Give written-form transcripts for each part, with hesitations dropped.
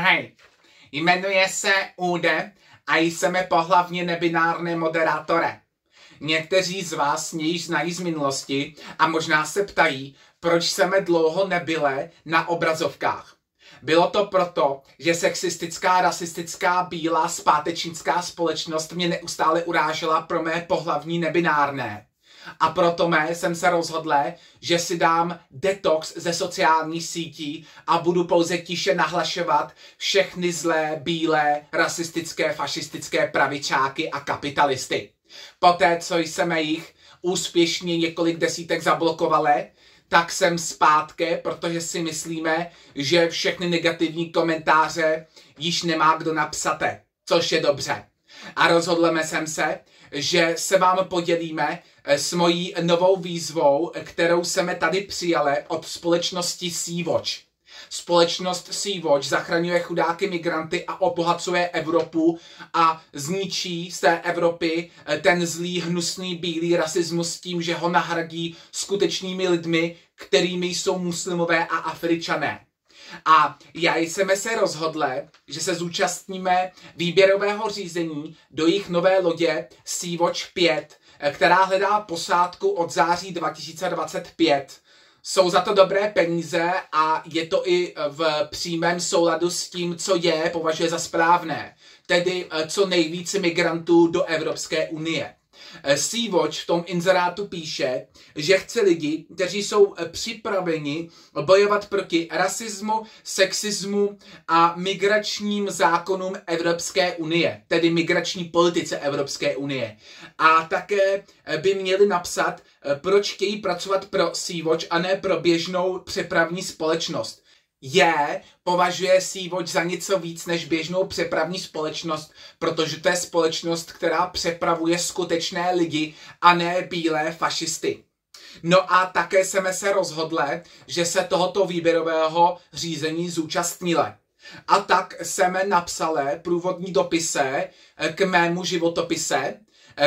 Hej, jmenuje se Ude a jsme pohlavně nebinárné moderátore. Někteří z vás mě již znají z minulosti a možná se ptají, proč jsme dlouho nebyli na obrazovkách. Bylo to proto, že sexistická, rasistická, bílá, zpátečnická společnost mě neustále urážela pro mé pohlavní nebinárné. A proto jsem se rozhodl, že si dám detox ze sociálních sítí a budu pouze tiše nahlašovat všechny zlé, bílé, rasistické, fašistické pravičáky a kapitalisty. Poté, co jsme jich úspěšně několik desítek zablokovali, tak jsem zpátky, protože si myslíme, že všechny negativní komentáře již nemá kdo napsat, což je dobře. A rozhodl jsem se, že se vám podělíme s mojí novou výzvou, kterou jsme tady přijali od společnosti Sea-Watch. Společnost Sea-Watch zachraňuje chudáky migranty a obohacuje Evropu a zničí z té Evropy ten zlý, hnusný, bílý rasismus tím, že ho nahradí skutečnými lidmi, kterými jsou muslimové a Afričané. A já jsem se rozhodl, že se zúčastníme výběrového řízení do jejich nové lodě Sea-Watch 5, která hledá posádku od září 2025. Jsou za to dobré peníze a je to i v přímém souladu s tím, co považuje za správné, tedy co nejvíce migrantů do Evropské unie. Sea-Watch v tom inzerátu píše, že chce lidi, kteří jsou připraveni bojovat proti rasismu, sexismu a migračním zákonům Evropské unie, tedy migrační politice Evropské unie. A také by měli napsat, proč chtějí pracovat pro Sea-Watch a ne pro běžnou přepravní společnost. Považuje Sea-Watch za něco víc než běžnou přepravní společnost, protože to je společnost, která přepravuje skutečné lidi a ne bílé fašisty. No a také jsme se rozhodli, že se tohoto výběrového řízení zúčastnili. A tak jsme napsali průvodní dopise k mému životopise,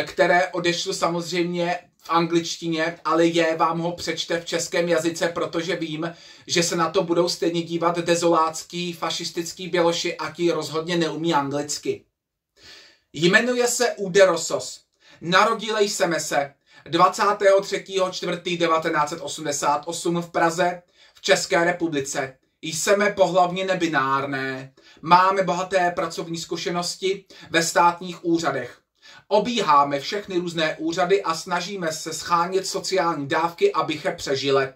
které odešlo samozřejmě v angličtině, ale vám ho přečte v českém jazyce, protože vím, že se na to budou stejně dívat dezolácký, fašistický běloši a ti rozhodně neumí anglicky. Jmenuje se Ude Rossos. Narodili jsme se 23.4.1988 v Praze, v České republice. Jsme pohlavně nebinárné. Máme bohaté pracovní zkušenosti ve státních úřadech. Obíháme všechny různé úřady a snažíme se schánět sociální dávky, abychom přežili.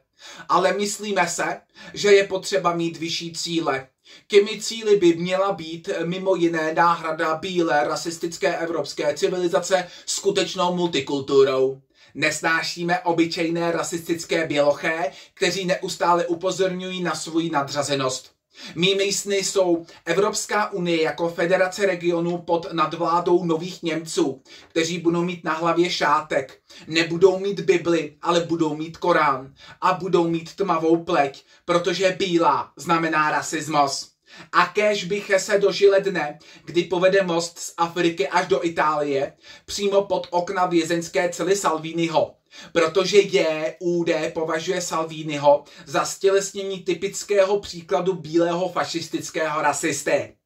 Ale myslíme se, že je potřeba mít vyšší cíle. Těmi cíli by měla být mimo jiné náhrada bílé rasistické evropské civilizace skutečnou multikulturou. Nesnášíme obyčejné rasistické běloché, kteří neustále upozorňují na svoji nadřazenost. Mými sny jsou Evropská unie jako federace regionů pod nadvládou nových Němců, kteří budou mít na hlavě šátek, nebudou mít Bibli, ale budou mít Korán a budou mít tmavou pleť, protože bílá znamená rasismus. A kéž bych se dožil dne, kdy povede most z Afriky až do Itálie, přímo pod okna vězeňské cely Salviniho. Protože UD považuje Salviniho za stělesnění typického příkladu bílého fašistického rasisty.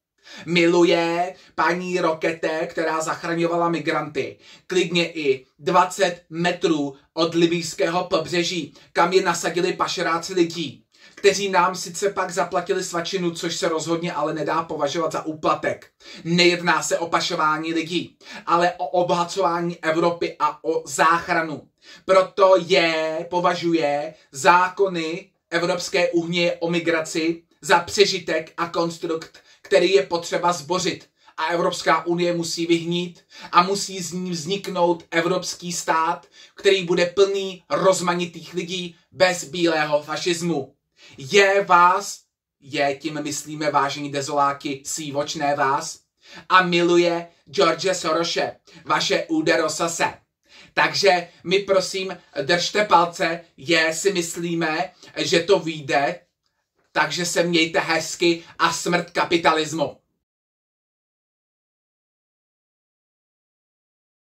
Miluje paní Rokete, která zachraňovala migranty, klidně i 20 metrů od libijského pobřeží, kam je nasadili pašeráci lidí, kteří nám sice pak zaplatili svačinu, což se rozhodně ale nedá považovat za úplatek. Nejedná se o pašování lidí, ale o obohacování Evropy a o záchranu. Proto považuje zákony Evropské unie o migraci za přežitek a konstrukt, který je potřeba zbořit. A Evropská unie musí vyhnít a musí z ní vzniknout evropský stát, který bude plný rozmanitých lidí bez bílého fašismu. Tím myslíme, vážení dezoláky, Sea-Watch, ne vás, a miluje George Sorose, vaše Ude Rossose. Takže my prosím držte palce, si myslíme, že to vyjde, takže se mějte hezky a smrt kapitalismu.